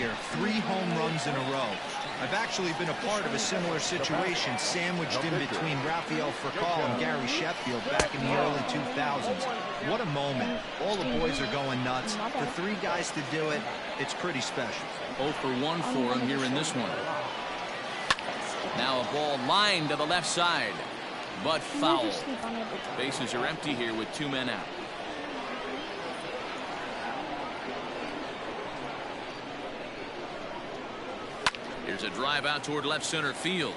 here. 3 home runs in a row. I've actually been a part of a similar situation, sandwiched in between Rafael Furcal and Gary Sheffield back in the early 2000s. What a moment. All the boys are going nuts. For 3 guys to do it, it's pretty special. 0 for 1 for him here in this one. Now a ball lined to the left side, but foul. Bases are empty here with 2 men out. Here's a drive out toward left center field.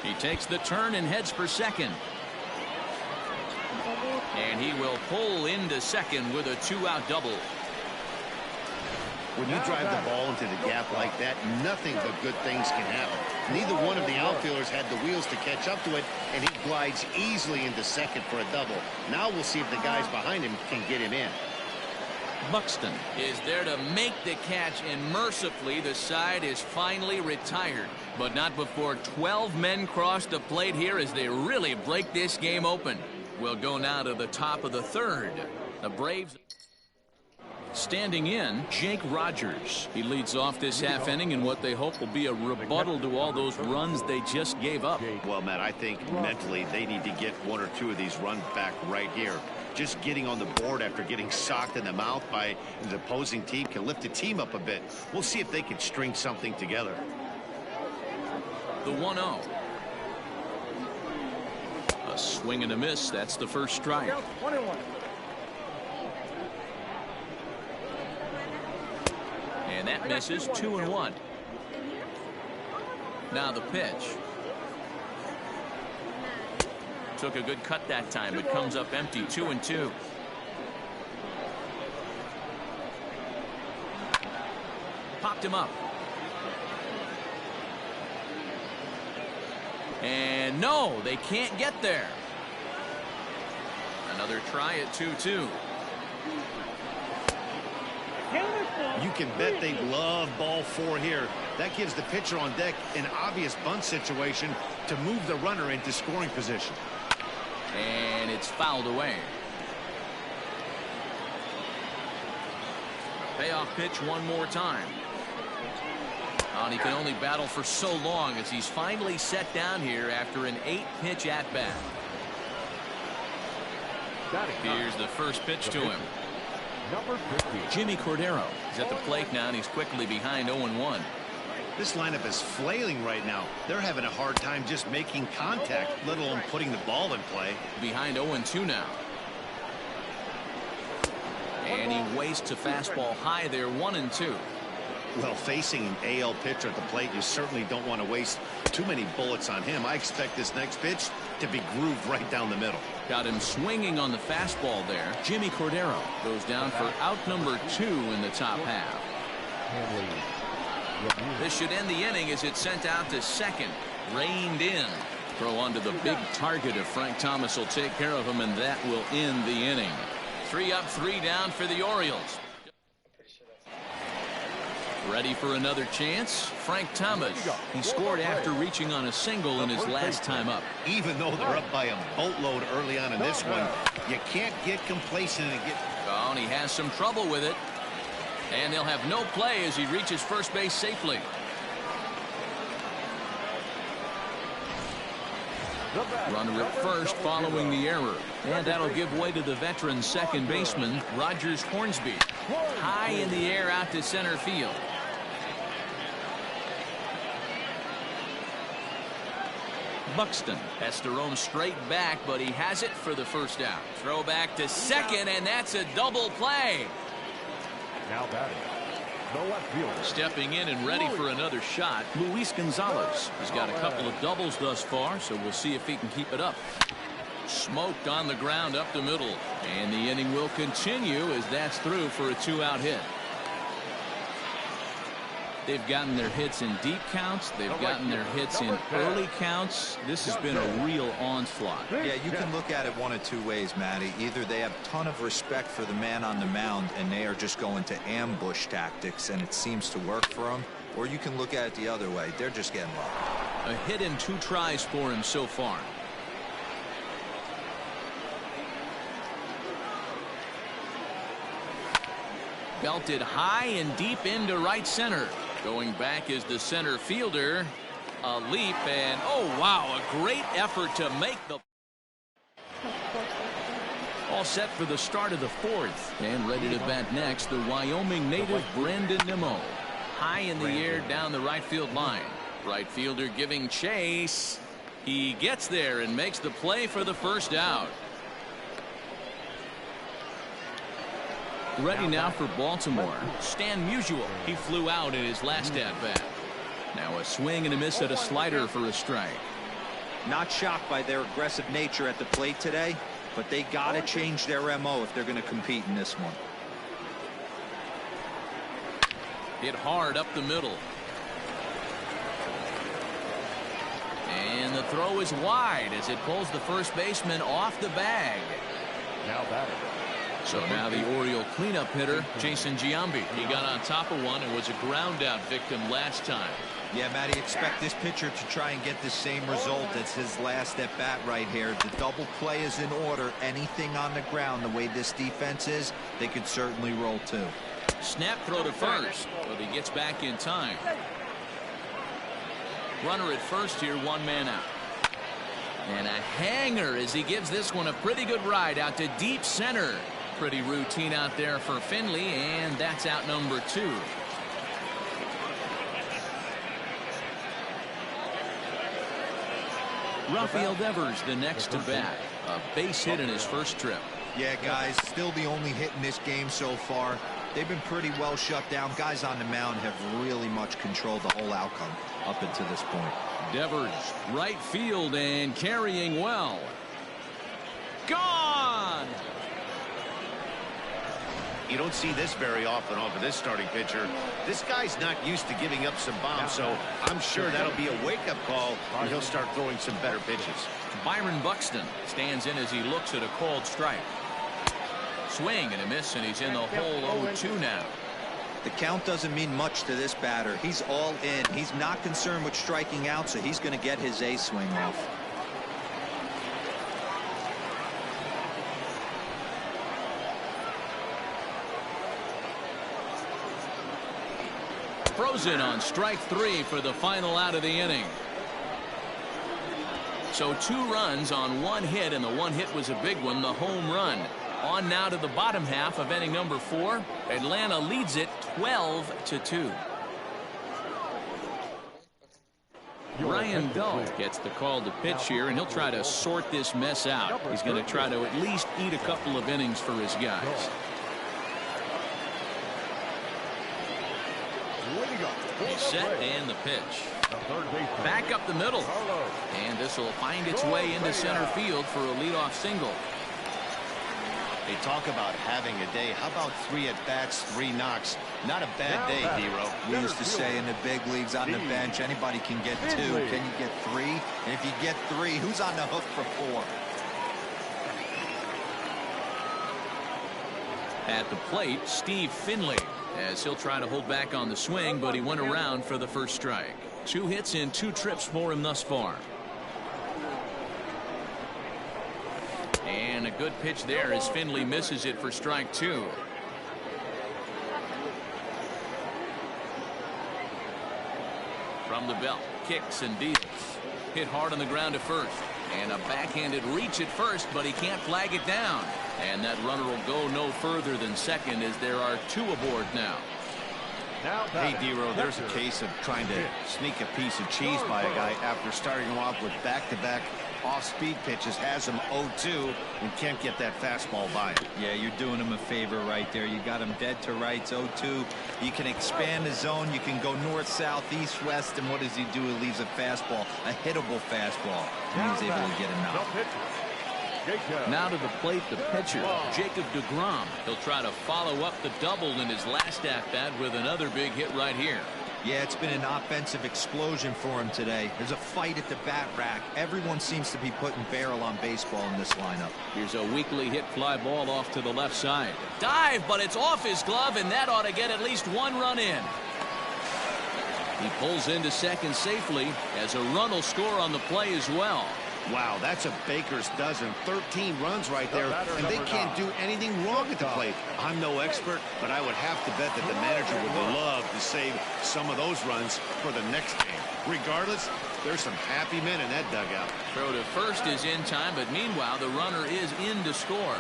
He takes the turn and heads for second. And he will pull into second with a 2-out double. When you drive the ball into the gap like that, nothing but good things can happen. Neither one of the outfielders had the wheels to catch up to it, and he glides easily into second for a double. Now we'll see if the guys behind him can get him in. Buxton is there to make the catch, and mercifully the side is finally retired. But not before 12 men cross the plate here as they really break this game open. We'll go now to the top of the 3rd. The Braves standing in, Jake Rogers. He leads off this half inning in what they hope will be a rebuttal to all those runs they just gave up. Well, Matt, I think mentally they need to get 1 or 2 of these runs back right here. Just getting on the board after getting socked in the mouth by the opposing team can lift the team up a bit. We'll see if they can string something together. The 1-0. A swing and a miss. That's the first strike. And that misses. 2-1. Now the pitch. Took a good cut that time, but comes up empty. 2-2. Popped him up. And no, they can't get there. Another try at 2-2. You can bet they love ball 4 here. That gives the pitcher on deck an obvious bunt situation to move the runner into scoring position. And it's fouled away. Payoff pitch one more time. Oh, and he can only battle for so long as he's finally set down here after an 8-pitch at-bat. Here's the first pitch to him. Jimmy Cordero is at the plate now, and he's quickly behind 0-1. This lineup is flailing right now. They're having a hard time just making contact, let alone putting the ball in play. Behind 0-2 now. And he wastes a fastball high there, 1-2. Well, facing an AL pitcher at the plate, you certainly don't want to waste too many bullets on him. I expect this next pitch to be grooved right down the middle. Got him swinging on the fastball there. Jimmy Cordero goes down for out number 2 in the top half. This should end the inning as it's sent out to second. Reined in. Throw onto the big target if Frank Thomas will take care of him, and that will end the inning. 3 up, 3 down for the Orioles. Ready for another chance? Frank Thomas. He scored after reaching on a single in his last time up. Even though they're up by a boatload early on in this one, you can't get complacent and get... Oh, and he has some trouble with it. And they'll have no play as he reaches first base safely. Runner at first following the error. And that'll give way to the veteran second baseman, Rogers Hornsby. High in the air out to center field. Buxton has to roam straight back, but he has it for the first out. Throw back to second, and that's a double play. Now batting, the left fielder. Stepping in and ready for another shot, Luis Gonzalez. He's got a couple of doubles thus far, so we'll see if he can keep it up. Smoked on the ground up the middle, and the inning will continue as that's through for a 2-out hit. They've gotten their hits in deep counts. They've gotten their hits in early counts. This has been a real onslaught. Yeah, you can look at it one of 2 ways, Matty. Either they have a ton of respect for the man on the mound and they are just going to ambush tactics and it seems to work for them, or you can look at it the other way. They're just getting lucky. A hit in 2 tries for him so far. Belted high and deep into right center. Going back is the center fielder. A leap, and oh wow, a great effort to make the... All set for the start of the fourth. And ready to bat next, the Wyoming native Brandon Nimmo. High in the air down the right field line. Right fielder giving chase. He gets there and makes the play for the first out. Ready now for Baltimore, Stan Musial. He flew out in his last at-bat. Now a swing and a miss at a slider for a strike. Not shocked by their aggressive nature at the plate today, but they got to change their MO if they're going to compete in this one. Hit hard up the middle. And the throw is wide as it pulls the first baseman off the bag. Now batting. So now the Oriole cleanup hitter, Jason Giambi. He got on top of one and was a ground out victim last time. Yeah, Matty, expect this pitcher to try and get the same result as his last at bat right here. The double play is in order. Anything on the ground, the way this defense is, they could certainly roll too. Snap throw to first, but he gets back in time. Runner at first here, one man out. And a hanger as he gives this one a pretty good ride out to deep center. Pretty routine out there for Finley, and that's out number 2. Rafael Devers the next to bat. A base hit in his first trip. Yeah, guys, still the only hit in this game so far. They've been pretty well shut down. Guys on the mound have really much controlled the whole outcome up until this point. Devers, right field and carrying well. Gone! You don't see this very often off of this starting pitcher. This guy's not used to giving up some bombs, so I'm sure that'll be a wake-up call, and he'll start throwing some better pitches. Byron Buxton stands in as he looks at a called strike. Swing and a miss, and he's in the hole 0-2 now. The count doesn't mean much to this batter. He's all in. He's not concerned with striking out, so he's going to get his A swing off. Frozen on strike 3 for the final out of the inning. So 2 runs on 1 hit, and the 1 hit was a big one, the home run. On now to the bottom half of inning number 4. Atlanta leads it 12-2. Ryan Dull gets the call to pitch here, and he'll try to sort this mess out. He's going to try to at least eat a couple of innings for his guys. He's set and the pitch. Back up the middle. And this will find its way into center field for a leadoff single. They talk about having a day. How about 3 at-bats, 3 knocks? Not a bad day, Dero. We used to say in the big leagues on the bench, anybody can get 2. Can you get 3? And if you get 3, who's on the hook for 4? At the plate, Steve Finley, as he'll try to hold back on the swing, but he went around for the first strike. 2 hits in 2 trips for him thus far. And a good pitch there as Finley misses it for strike 2. From the belt, kicks and deals. Hit hard on the ground to first. And a backhanded reach at first, but he can't flag it down. And that runner will go no further than second as there are 2 aboard now. Hey, Dero, there's a case of trying to sneak a piece of cheese by a guy after starting him off with back-to-back off-speed pitches, has him 0-2 and can't get that fastball by him. Yeah, you're doing him a favor right there. You got him dead to rights, 0-2. You can expand the zone. You can go north, south, east, west, and what does he do? He leaves a fastball, a hittable fastball, and he's able to get him out. Now to the plate, the pitcher, Jacob deGrom. He'll try to follow up the double in his last at-bat with another big hit right here. Yeah, it's been an offensive explosion for him today. There's a fight at the bat rack. Everyone seems to be putting barrel on baseball in this lineup. Here's a weakly hit fly ball off to the left side. Dive, but it's off his glove, and that ought to get at least 1 run in. He pulls into second safely as a run will score on the play as well. Wow, that's a baker's dozen. 13 runs right there, and they can't do anything wrong at the plate. I'm no expert, but I would have to bet that the manager would love to save some of those runs for the next game. Regardless, there's some happy men in that dugout. Throw to first is in time, but meanwhile, the runner is in to score.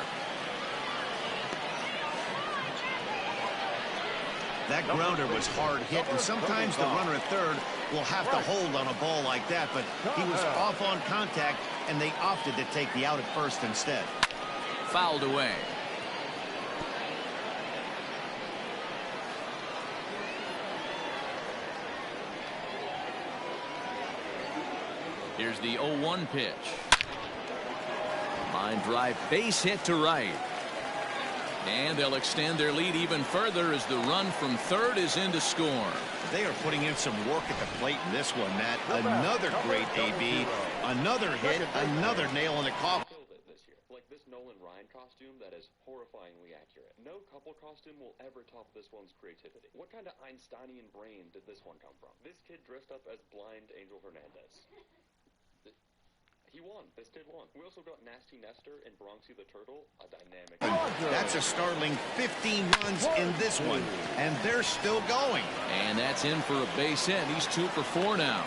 That grounder was hard hit, and sometimes the runner at third will have to hold on a ball like that, but he was off on contact, and they opted to take the out at first instead. Fouled away. Here's the 0-1 pitch. Line drive, base hit to right. And they'll extend their lead even further as the run from third is in to score. They are putting in some work at the plate in this one, Matt. Another great AB, another hit, another nail in the coffin. This year, like this Nolan Ryan costume that is horrifyingly accurate. No couple costume will ever top this one's creativity. What kind of Einsteinian brain did this one come from? This kid dressed up as blind Angel Hernandez. He won. This kid won. We also got Nasty Nestor and Bronxy the Turtle, a dynamic. That's a startling 15 runs in this one, and they're still going. And that's in for a base hit. He's 2 for 4 now.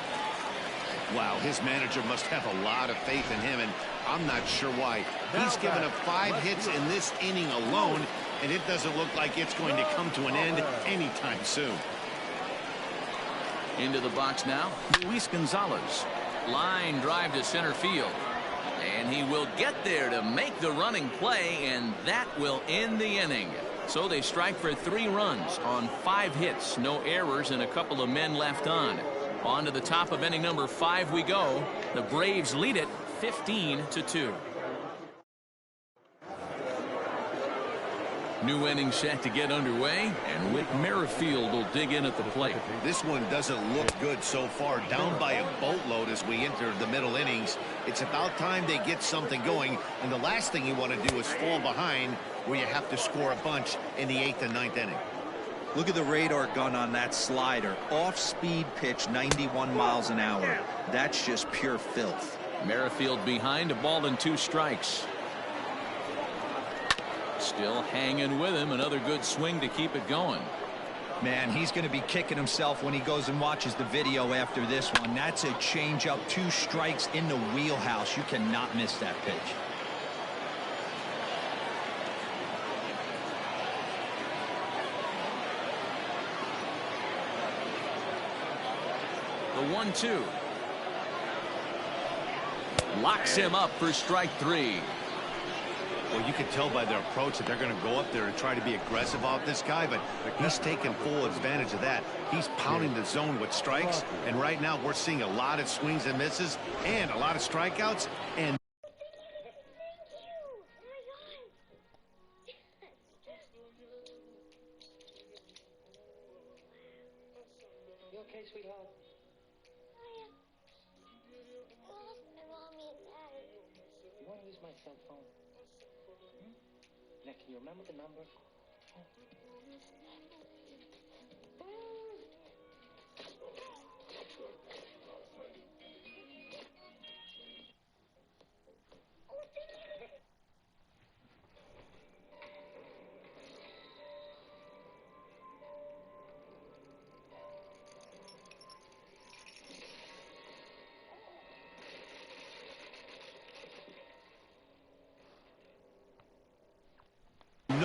Wow, his manager must have a lot of faith in him, and I'm not sure why. He's given up 5 hits in this inning alone, and it doesn't look like it's going to come to an end anytime soon. Into the box now, Luis Gonzalez. Line drive to center field. And he will get there to make the running play, and that will end the inning. So they strike for 3 runs on 5 hits, no errors, and a couple of men left on. On to the top of inning number 5 we go. The Braves lead it 15-2. New inning set to get underway, and Whit Merrifield will dig in at the plate. This one doesn't look good so far. Down by a boatload as we enter the middle innings. It's about time they get something going, and the last thing you want to do is fall behind where you have to score a bunch in the 8th and 9th inning. Look at the radar gun on that slider. Off-speed pitch, 91 miles an hour. That's just pure filth. Merrifield behind, a ball and 2 strikes. Still hanging with him. Another good swing to keep it going. Man, he's going to be kicking himself when he goes and watches the video after this one. That's a changeup, 2 strikes in the wheelhouse. You cannot miss that pitch. The 1-2. Locks him up for strike 3. Well, you can tell by their approach that they're going to go up there and try to be aggressive off this guy, but he's taking full advantage of that. He's pounding the zone with strikes, and right now we're seeing a lot of swings and misses and a lot of strikeouts. And You okay, sweetheart? You want to use my cell phone? Now, can you remember the number?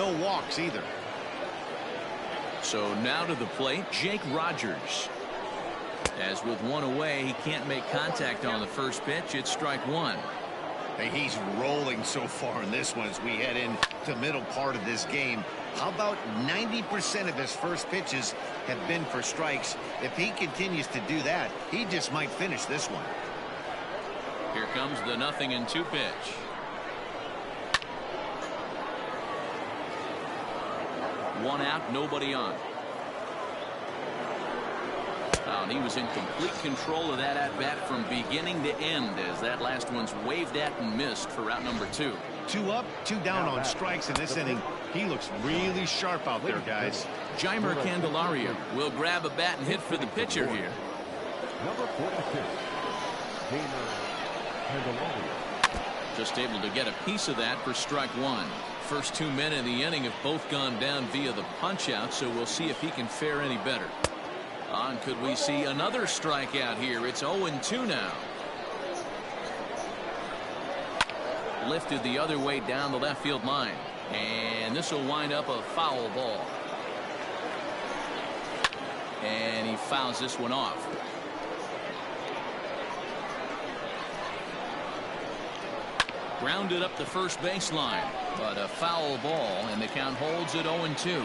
no walks either. So now to the plate, Jake Rogers. As with 1 away, he can't make contact on the first pitch. It's strike 1. Hey, he's rolling so far in this one as we head into the middle part of this game. How about 90% of his first pitches have been for strikes? If he continues to do that, he just might finish this one. Here comes the 0-2 pitch. One out, nobody on. And he was in complete control of that at-bat from beginning to end as that last one's waved at and missed for route number 2. 2 up, 2 down on strikes in this inning. He looks really sharp out there, guys. Jeimer Candelario will grab a bat and hit for the pitcher here. Number 46, Jeimer Candelario. Just able to get a piece of that for strike one. First 2 men in the inning have both gone down via the punch out, so we'll see if he can fare any better. On, could we see another strikeout here? It's 0-2 now. Lifted the other way down the left field line, and this will wind up a foul ball. And he fouls this one off. Grounded up the first baseline, but a foul ball, and the count holds at 0-2.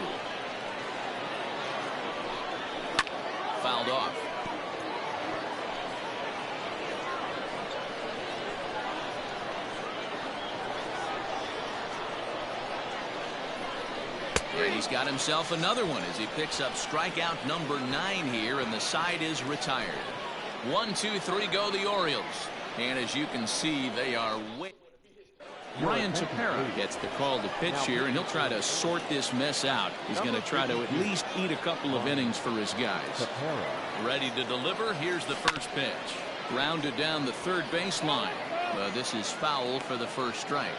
Fouled off. And he's got himself another one as he picks up strikeout number 9 here, and the side is retired. 1, 2, 3 go the Orioles. And as you can see, they are way. Ryan Tepera gets the call to pitch here, and he'll try to sort this mess out. He's going to try to at least eat a couple of innings for his guys. Ready to deliver. Here's the first pitch. Grounded down the third baseline. This is foul for the first strike.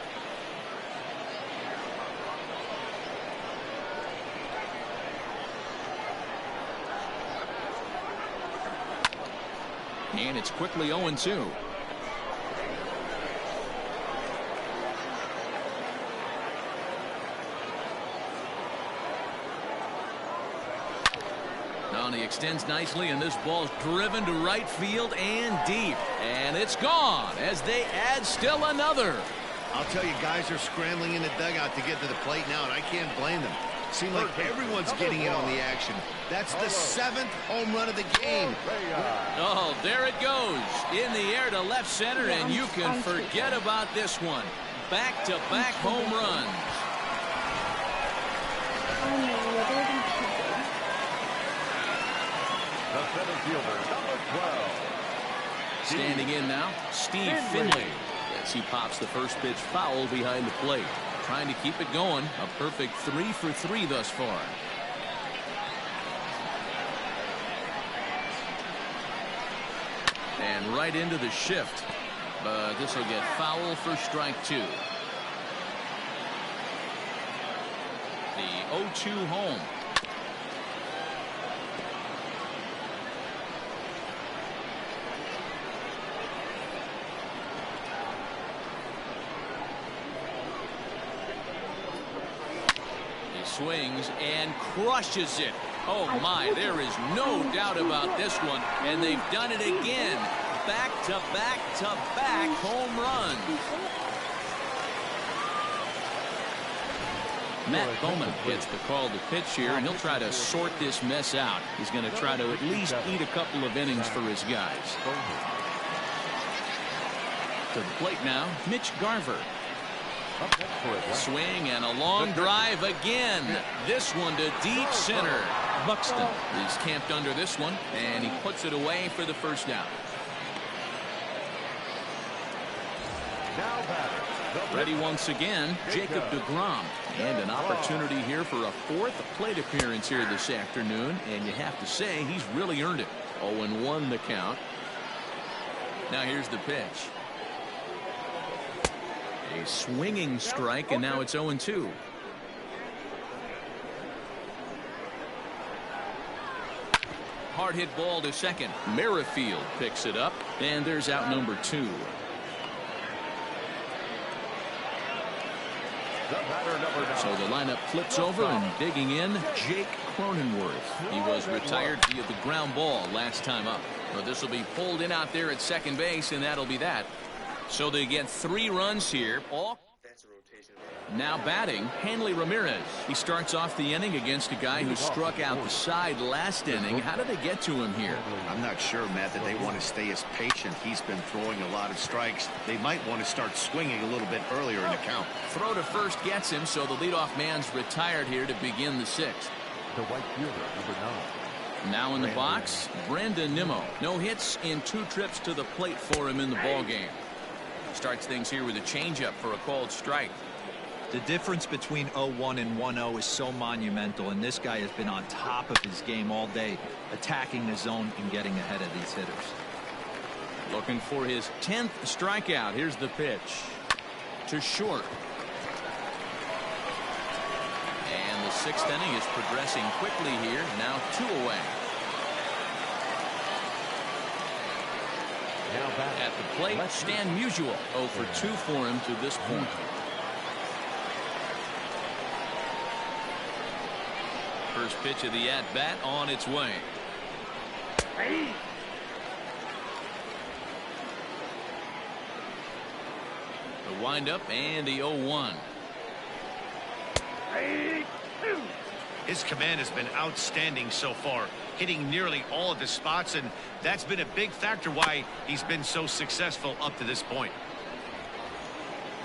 And it's quickly 0-2. Now he extends nicely, and this ball's driven to right field and deep. And it's gone as they add still another. I'll tell you, guys are scrambling in the dugout to get to the plate now, and I can't blame them. Seems like everyone's getting in on the action. That's the 7th home run of the game. Oh, there it goes. In the air to left center, and you can forget about this one. Back-to-back home runs. The center fielder, number 12. Standing in now, Steve Finley. As he pops the first pitch foul behind the plate. Trying to keep it going. A perfect 3 for 3 thus far. And right into the shift. But this will get foul for strike 2. The 0-2 home. Swings and crushes it. Oh my, there is no doubt about this one, and they've done it again. Back-to-back-to-back home runs. Matt Bowman gets the call to pitch here, and he'll try to sort this mess out. He's going to try to at least eat a couple of innings for his guys. To the plate now, Mitch Garver. Swing and a long drive again. This one to deep center. Buxton is camped under this one, and he puts it away for the first out. Ready once again, Jacob deGrom. And an opportunity here for a 4th plate appearance here this afternoon, and you have to say he's really earned it. 0-1 the count. Now here's the pitch. A swinging strike, and now it's 0-2. Hard hit ball to second. Merrifield picks it up, and there's out number 2. So the lineup flips over, and digging in, Jake Cronenworth. He was retired via the ground ball last time up. But this will be pulled in out there at second base, and that'll be that. So they get 3 runs here. Now batting, Hanley Ramirez. He starts off the inning against a guy who struck out the side last inning. How did they get to him here? I'm not sure, Matt, that they want to stay as patient. He's been throwing a lot of strikes. They might want to start swinging a little bit earlier in the count. Throw to first gets him, so the leadoff man's retired here to begin the 6th. The right fielder, number 9. Now in the box, Brandon Nimmo. No hits in 2 trips to the plate for him in the ballgame. Starts things here with a changeup for a called strike. The difference between 0-1 and 1-0 is so monumental, and this guy has been on top of his game all day, attacking the zone and getting ahead of these hitters. Looking for his 10th strikeout. Here's the pitch to short. And the 6th inning is progressing quickly here. Now 2 away. At the plate, Stan Musial. 0 for 2 for him to this point. First pitch of the at-bat on its way. The windup and the 0-1. His command has been outstanding so far, hitting nearly all of his spots, and that's been a big factor why he's been so successful up to this point.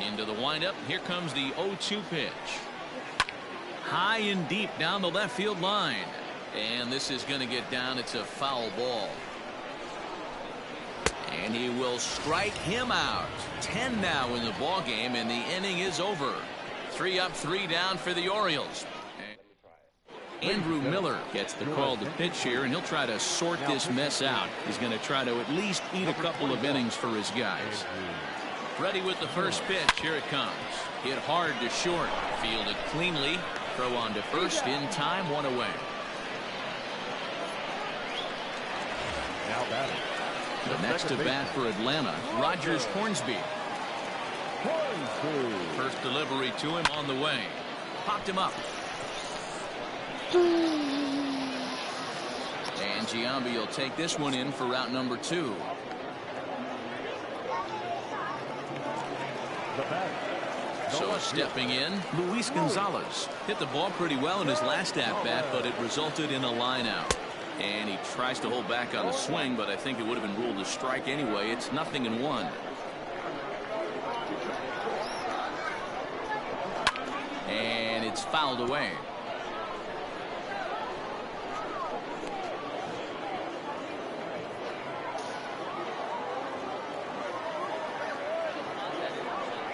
Into the windup. Here comes the 0-2 pitch. High and deep down the left field line. And this is going to get down. It's a foul ball. And he will strike him out. 10 now in the ball game, and the inning is over. 3 up, 3 down for the Orioles. Andrew Miller gets the call to pitch here, and he'll try to sort this mess out. He's going to try to at least eat a couple of innings for his guys. Ready with the first pitch. Here it comes. Hit hard to short. Fielded cleanly. Throw on to first in time. 1 away. Now batting. The next to bat for Atlanta, Rogers Hornsby. First delivery to him on the way. Popped him up. And Giambi will take this one in for route number 2. So stepping in, Luis Gonzalez hit the ball pretty well in his last at-bat, but it resulted in a line out. And he tries to hold back on the swing, but I think it would have been ruled a strike anyway. It's 0-1. And it's fouled away.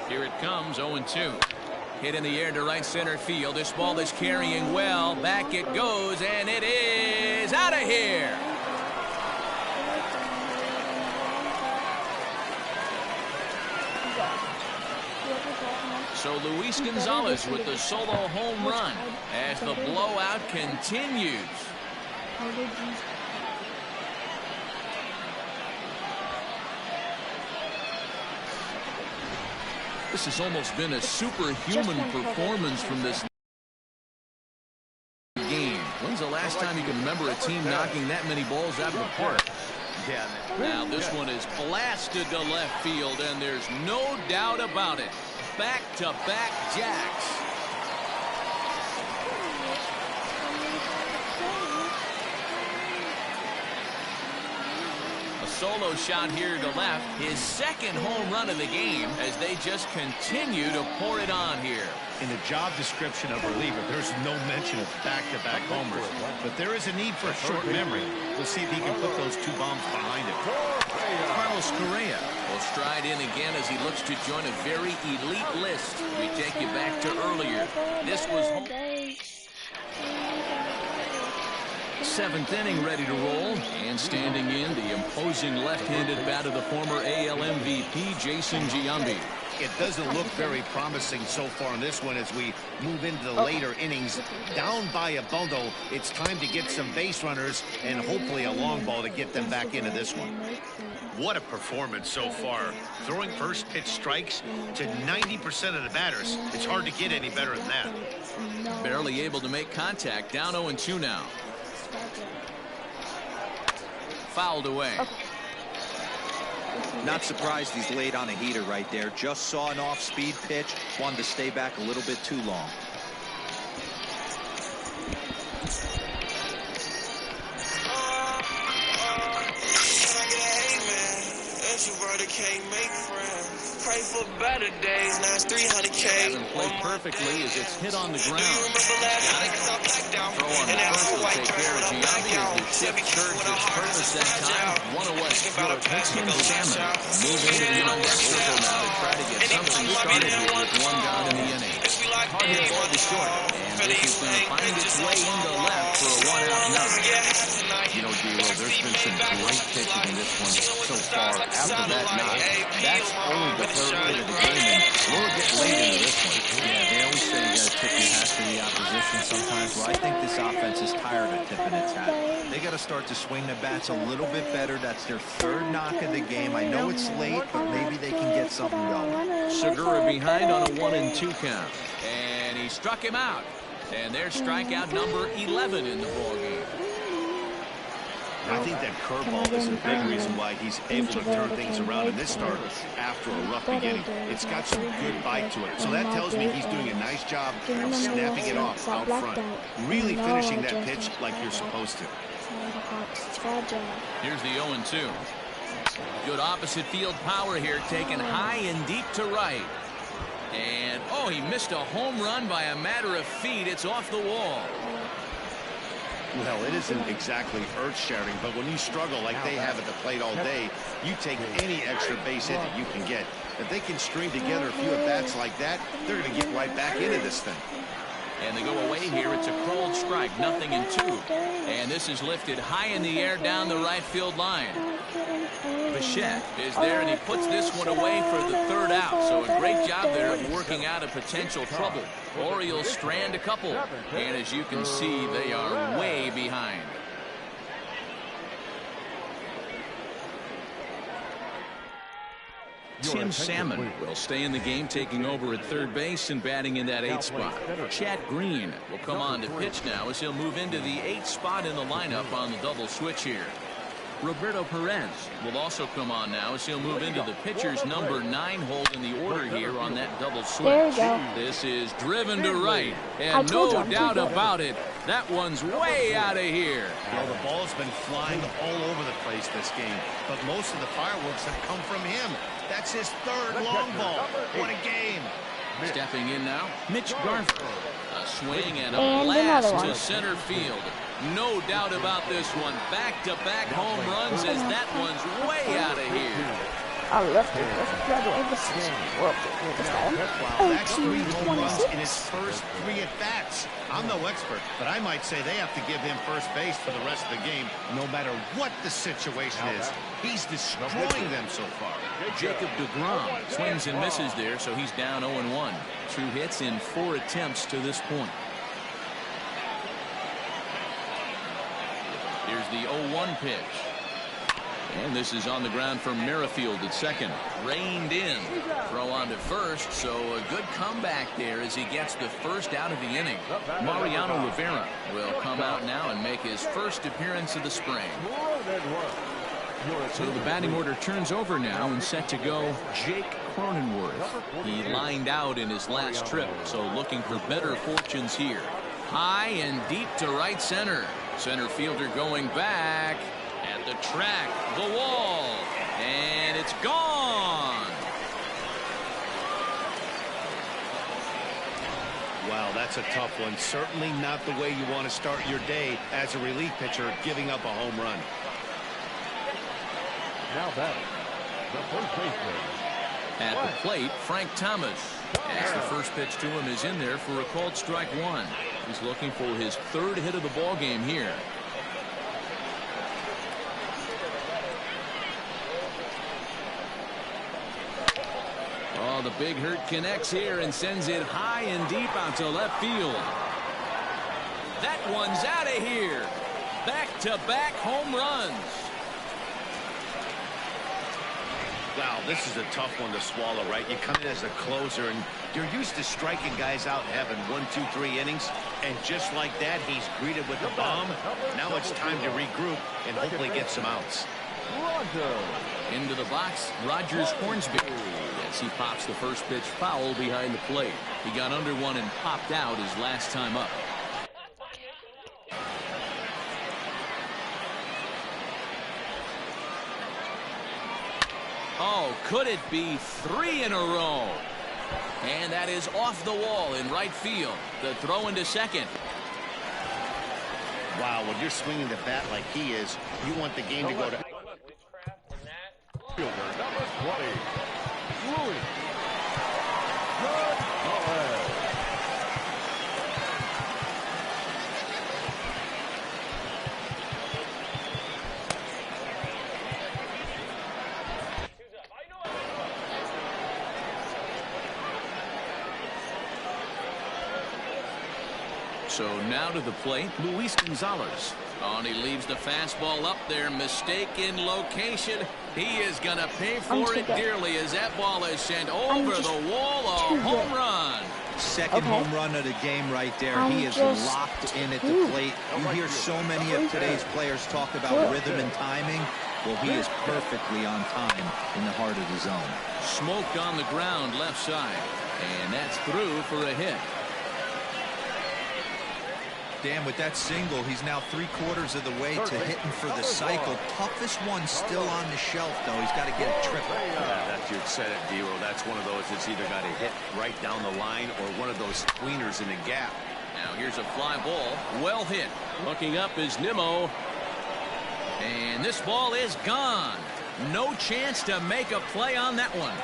Here it comes, 0-2. Hit in the air to right center field. This ball is carrying well. Back it goes, and it is out of here. So Luis Gonzalez with the solo home run as the blowout continues. This has almost been a superhuman performance from this game. When's the last time you can remember a team knocking that many balls out of the park? Yeah. Now this one is blasted to left field, and there's no doubt about it. Back-to-back jacks. Solo shot here to left, his second home run of the game as they just continue to pour it on here. In the job description of reliever, there's no mention of back-to-back homers, but there is a need for a short memory. We'll see if he can put those 2 bombs behind him. Carlos Correa will stride in again as he looks to join a very elite list. We take you back to earlier. This was home. 7th inning ready to roll, and standing in the imposing left-handed bat of the former AL MVP Jason Giambi. It doesn't look very promising so far in this one as we move into the later innings. Down by a bundle, it's time to get some base runners and hopefully a long ball to get them back into this one. What a performance so far. Throwing first pitch strikes to 90% of the batters. It's hard to get any better than that. Barely able to make contact. Down 0-2 now. Fouled away. Not surprised he's laid on a heater right there. Just saw an off-speed pitch. Wanted to stay back a little bit too long. Pray for better days. Now it's 300K. Hasn't played perfectly as it's hit on the ground. Throw on the first will take care of Giambi as the shift serves its purpose that time. 1 away. Tim Salmon moving in on the circle now to try to get something started here with 1 gone in the inning. locked Hard hit in. ball to short. And this is going to find its way into left for a one-out number. You know, D-Lo, there's been some great pitching in this one so far. After that knock, that's only the third hit of the game, and we'll get late into this one. Yeah, they always say you got to tip your hat to the opposition sometimes. Well, I think this offense is tired of tipping its hat. They got to start to swing the bats a little bit better. That's their third knock of the game. I know it's late, but maybe they can get something going. Segura behind on a 1-2 count. And he struck him out. And there's strikeout number 11 in the ballgame. I think that curveball is a big reason why he's able to turn things around in this start after a rough beginning. It's got some good bite to it. So that tells me he's doing a nice job of snapping it off out front. Really finishing that pitch like you're supposed to. Here's the 0-2. Good opposite field power here, taken high and deep to right. And, oh, he missed a home run by a matter of feet. It's off the wall. Well, it isn't exactly earth-shattering, but when you struggle like they have at the plate all day, you take any extra base hit that you can get. If they can string together a few at-bats like that, they're going to get right back into this thing. And they go away here. It's a called strike, 0-2. And this is lifted high in the air down the right field line. Bichette is there, and he puts this one away for the third out. So a great job there of working out of potential trouble. Orioles strand a couple. And as you can see, they are way behind. Tim Salmon will stay in the game, taking over at third base and batting in that 8th spot. Chad Green will come on to pitch now as he'll move into the 8th spot in the lineup on the double switch here. Roberto Perez will also come on now as he'll move into the pitcher's number 9 hole in the order here on that double switch. There we go. This is driven to right, and no doubt about it, that one's way out of here. Well, the ball's been flying all over the place this game, but most of the fireworks have come from him. That's his third long ball. What a game. Stepping in now, Mitch Garver. A swing and a And blast another one. to center field. No doubt about this one. Back-to-back home runs as that one's way out of here. I left it. That's 3 home runs in his first 3 at-bats. I'm no expert, but I might say they have to give him first base for the rest of the game, no matter what the situation is. He's destroying them so far. Jacob deGrom swings and misses there, so he's down 0-1. 2 hits in 4 attempts to this point. Here's the 0-1 pitch. And this is on the ground for Merrifield at second. Reined in. Throw on to first, so a good comeback there as he gets the first out of the inning. Mariano Rivera will come out now and make his first appearance of the spring. So the batting order turns over now, and set to go Jake Cronenworth. He lined out in his last trip, so looking for better fortunes here. High and deep to right center. Center fielder going back at the track, the wall, and it's gone. Wow, that's a tough one. Certainly not the way you want to start your day as a relief pitcher, giving up a home run. Now batting, the first baseman. At the plate, Frank Thomas. As the first pitch to him is in there for a called strike 1. He's looking for his 3rd hit of the ball game here. Oh, the big hurt connects here and sends it high and deep out to left field. That one's out of here. Back-to-back home runs. Wow, this is a tough one to swallow, right? You come in as a closer, and you're used to striking guys out and having 1, 2, 3 innings, and just like that, he's greeted with the bomb. Now it's time to regroup and hopefully get some outs. Into the box, Rogers Hornsby. As he pops the first pitch foul behind the plate. He got under one and popped out his last time up. Oh, could it be 3 in a row? And that is off the wall in right field. The throw into second. Wow, when you're swinging the bat like he is, you want the game to go to... Fielder number 20, Louis. Good play. So now to the plate, Luis Gonzalez. Oh, and he leaves the fastball up there. Mistaken location. He is going to pay for it dearly as that ball is sent over the wall. A home run. Second home run of the game right there. He is locked in at the plate. You hear so many of today's players talk about rhythm and timing. Well, he is perfectly on time in the heart of the zone. Smoked on the ground left side. And that's through for a hit. Dan, with that single, he's now 3/4 of the way to hitting for the cycle. Toughest one still on the shelf, though. He's got to get a triple. Yeah, that's you said it, D-Row. That's one of those that's either got to hit right down the line or one of those tweeners in the gap. Now here's a fly ball. Well hit. Looking up is Nimmo. And this ball is gone. No chance to make a play on that one.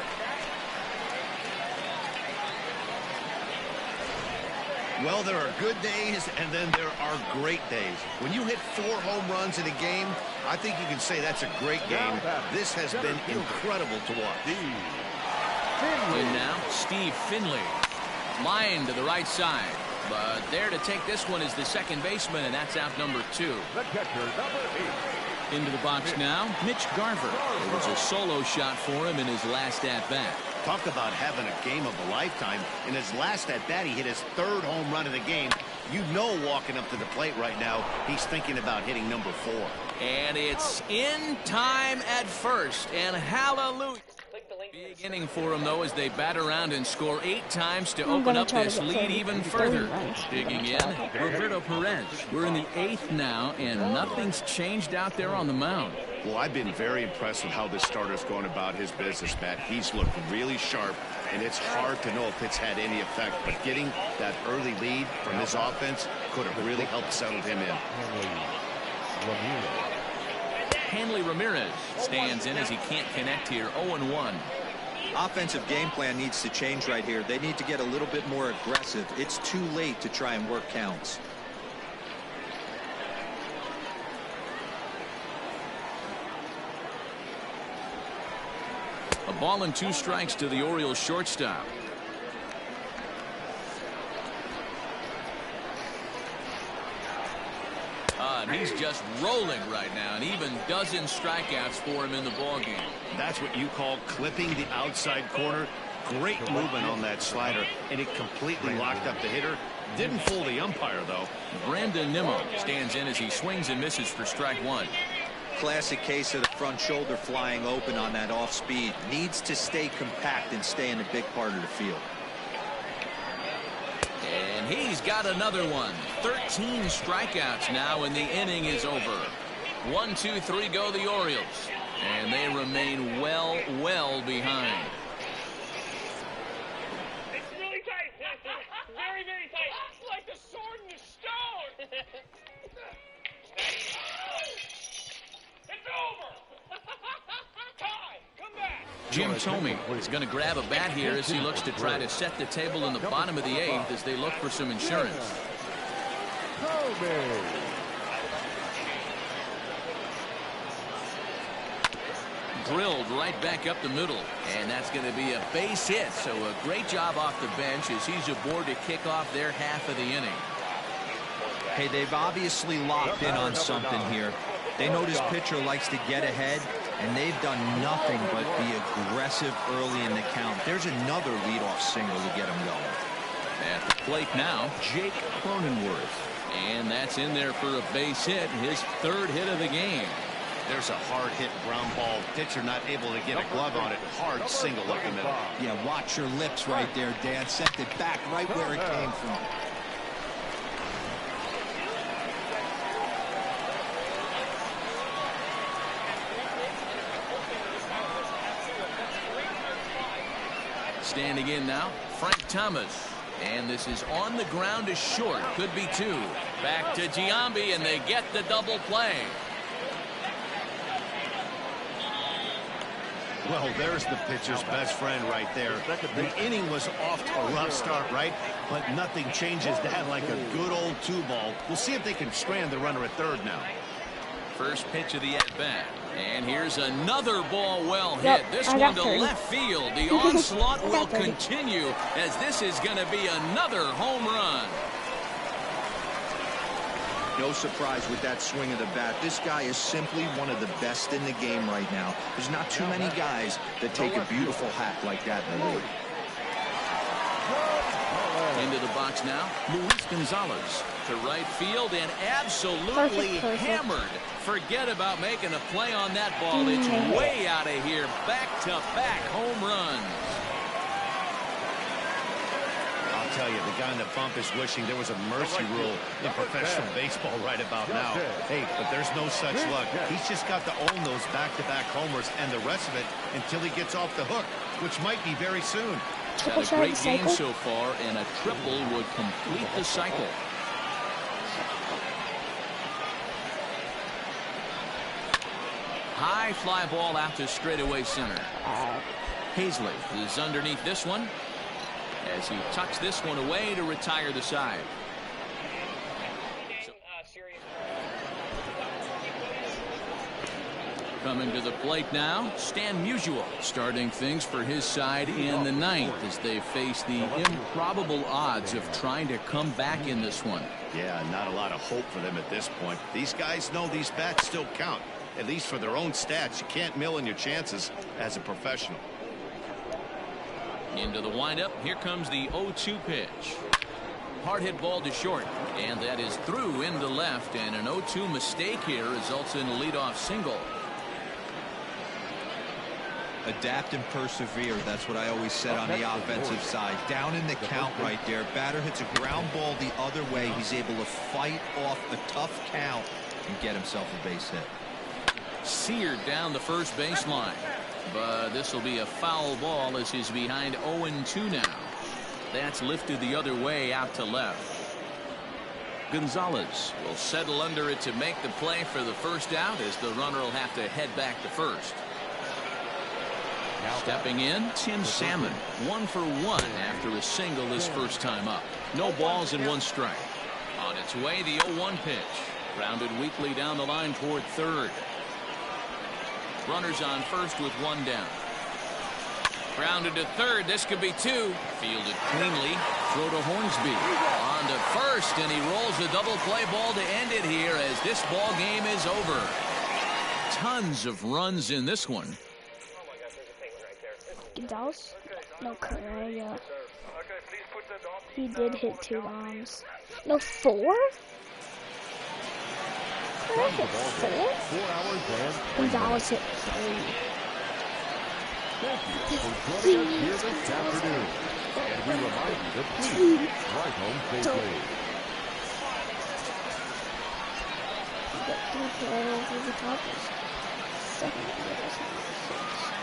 Well, there are good days, and then there are great days. When you hit 4 home runs in a game, I think you can say that's a great game. This has been incredible to watch. And now, Steve Finley. Line to the right side. But there to take this one is the second baseman, and that's out number 2. The catcher, number 8. Into the box now, Mitch Garver. It was a solo shot for him in his last at-bat. Talk about having a game of a lifetime. In his last at-bat, he hit his 3rd home run of the game. You know, walking up to the plate right now, he's thinking about hitting number 4. And it's in time at first, and hallelujah. Big inning for him, though, as they bat around and score 8 times to open up this lead even further. Digging in, Roberto Perez. We're in the 8th now, and nothing's changed out there on the mound. Well, I've been very impressed with how this starter's going about his business, Matt. He's looked really sharp, and it's hard to know if it's had any effect. But getting that early lead from his offense could have really helped settle him in. Hanley Ramirez stands in as he can't connect here. 0-1. Offensive game plan needs to change right here. They need to get a little bit more aggressive. It's too late to try and work counts. A ball and 2 strikes to the Orioles shortstop. And he's just rolling right now, and even dozen strikeouts for him in the ballgame. That's what you call clipping the outside corner. Great movement on that slider, and it completely locked up the hitter. Didn't fool the umpire, though. Brandon Nimmo stands in as he swings and misses for strike 1. Classic case of the front shoulder flying open on that off speed. Needs to stay compact and stay in a big part of the field. And he's got another one. 13 strikeouts now, and the inning is over. 1, 2, 3 go the Orioles. And they remain well behind. It's really tight. Very, very tight. It's like the sword in the stone. It's over. Tie. Come back. Jim Thome is going to grab a bat here as he looks to try to set the table in the bottom of the 8th as they look for some insurance. Drilled right back up the middle, and that's going to be a base hit. So a great job off the bench as he's aboard to kick off their half of the inning. Hey, they've obviously locked in on something here. They know this pitcher likes to get ahead, and they've done nothing but be aggressive early in the count. There's another leadoff single to get him going. At the plate now, Jake Cronenworth. And that's in there for a base hit, his 3rd hit of the game. There's a hard hit ground ball. Pitcher not able to get a glove on it. Hard single up the middle. Yeah, watch your lips right there, Dan. Sent it back right where it came from. Standing in now, Frank Thomas. And this is on the ground is short. Could be 2. Back to Giambi, and they get the double play. Well, there's the pitcher's best friend right there. The inning was off to a rough start, right? But nothing changes that like a good old 2-ball. We'll see if they can strand the runner at 3rd now. First pitch of the at-bat. And here's another ball well hit. This one to left field. The onslaught will continue as this is going to be another home run. No surprise with that swing of the bat. This guy is simply one of the best in the game right now. There's not too many guys that take a beautiful hack like that in the league. Into the box now, Luis Gonzalez to right field and absolutely hammered. Forget about making a play on that ball. It's way out of here. Back-to-back home runs. I'll tell you, the guy in the bump is wishing there was a mercy rule in professional baseball right about now. Hey, but there's no such luck. He's just got to own those back-to-back homers and the rest of it until he gets off the hook, which might be very soon. Got a great game so far, and a triple would complete the cycle. High fly ball out to straightaway center. Hazley is underneath this one as he tucks this one away to retire the side. Coming to the plate now, Stan Musial, starting things for his side in the ninth as they face the improbable odds of trying to come back in this one. Yeah, not a lot of hope for them at this point. These guys know these bats still count, at least for their own stats. You can't mill in your chances as a professional. Into the windup, here comes the 0-2 pitch. Hard hit ball to short, and that is through into left, and an 0-2 mistake here results in a leadoff single. Adapt and persevere. That's what I always said on the offensive side. Down in the count right there. Batter hits a ground ball the other way. He's able to fight off a tough count and get himself a base hit. Seared down the first baseline. But this will be a foul ball as he's behind 0-2 now. That's lifted the other way out to left. Gonzalez will settle under it to make the play for the first out as the runner will have to head back to first. Stepping in, Tim Salmon, 1 for 1 after a single his first time up. No balls and 1 strike. On its way, the 0-1 pitch. Grounded weakly down the line toward third. Runners on first with 1 down. Grounded to third. This could be 2. Fielded cleanly. Throw to Hornsby. On to first, and he rolls a double play ball to end it here as this ball game is over. Tons of runs in this one. Gonzalez? No, Correa. He did hit 2 bombs. No, 4? Correa hit 4? Gonzalez hit 3. Thank you for joining us here this afternoon. And we remind you that please drive home safely. Got 3 players over the top. 7 players. 6.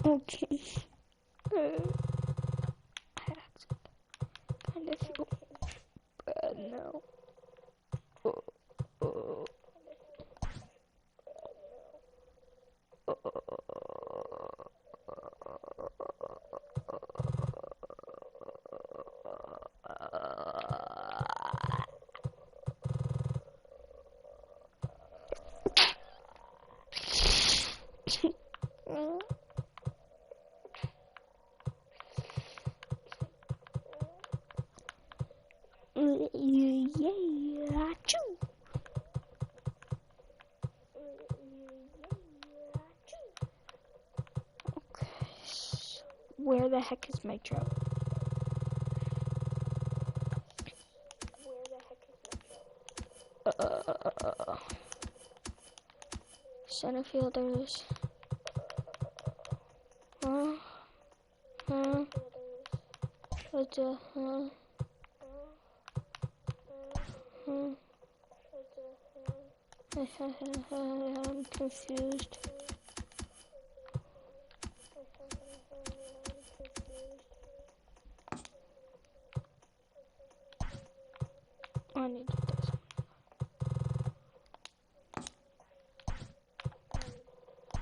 Okay. I kind of feel bad now. Yeah, achoo. Okay, so where the heck is my trout? Center fielders. I'm confused. I need this.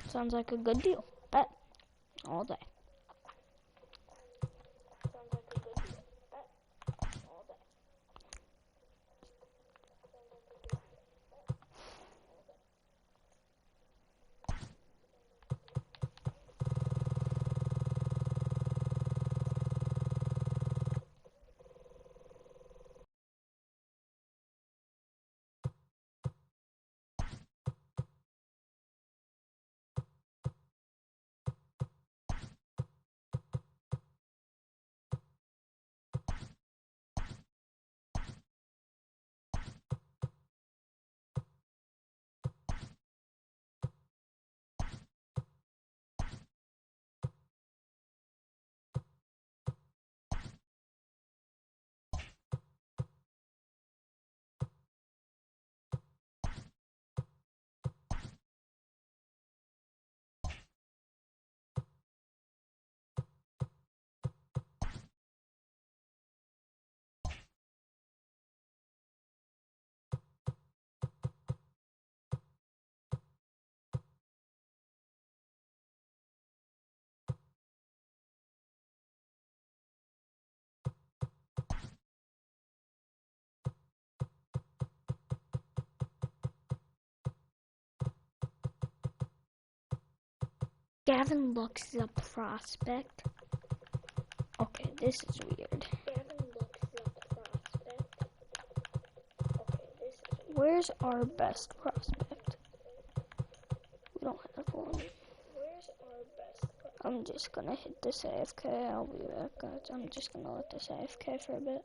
Sounds like a good deal. Bet. All day. Gavin looks a prospect. Okay, this is weird. Where's our best prospect? We don't have one. I'm just gonna hit this AFK. I'll be back, guys. I'm just gonna let this AFK for a bit.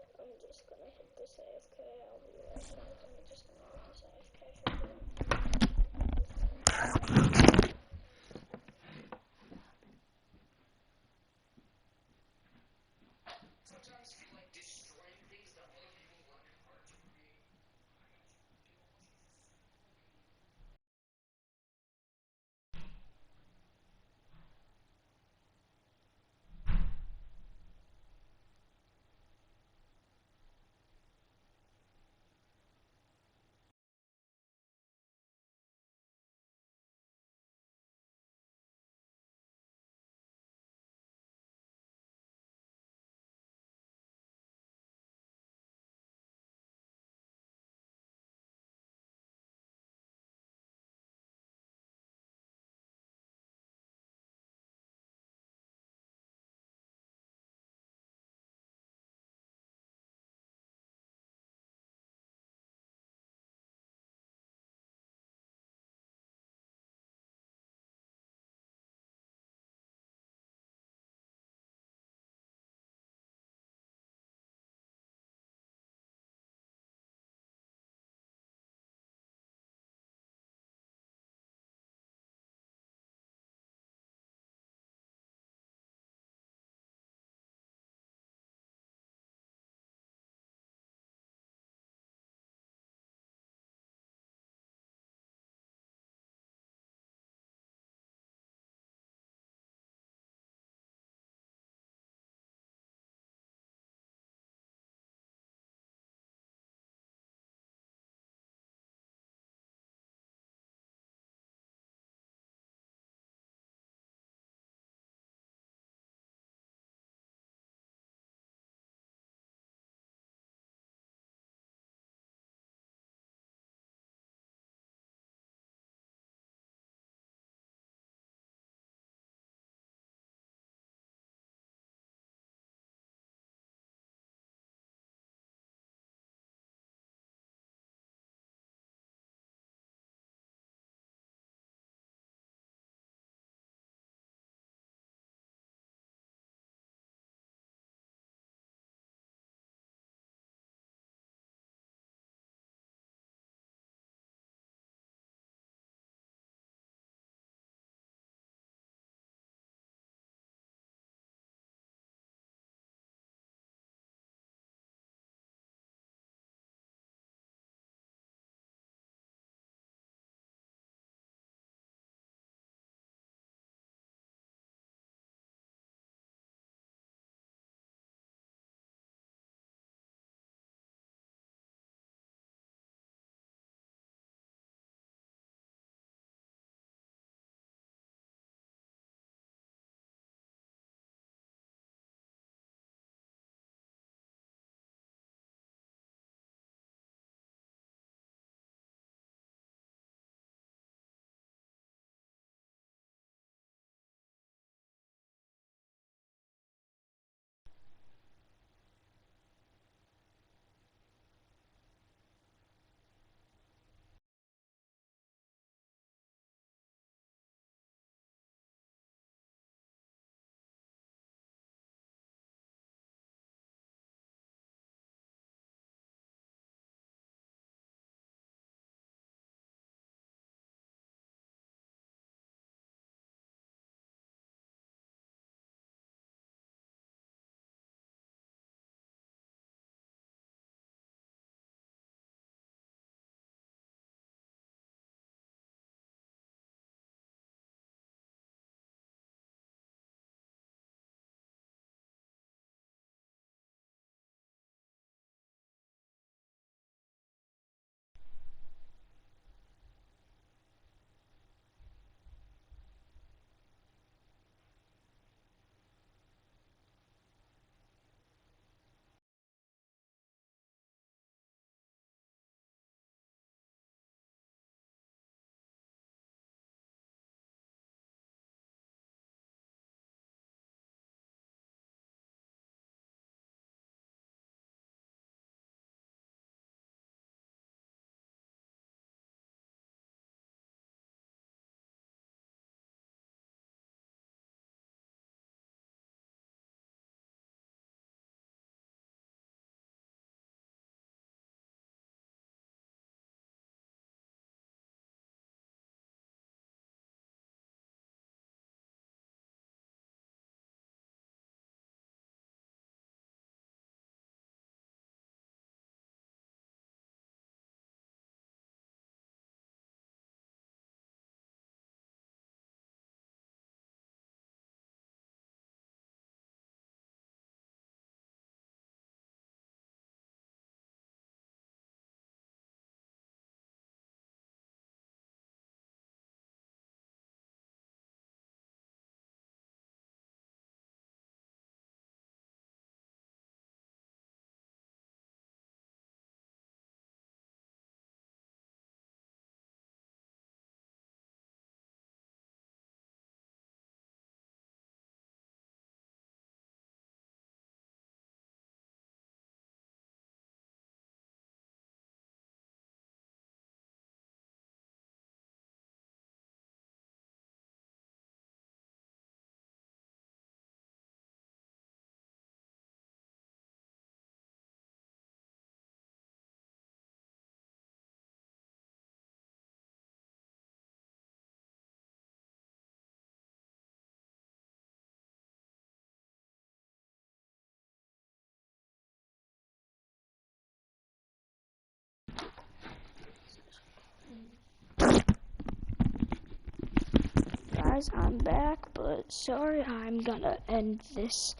guys, I'm back, but sorry, I'm gonna end this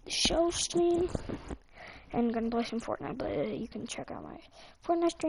show stream and gonna play some Fortnite, but you can check out my Fortnite stream.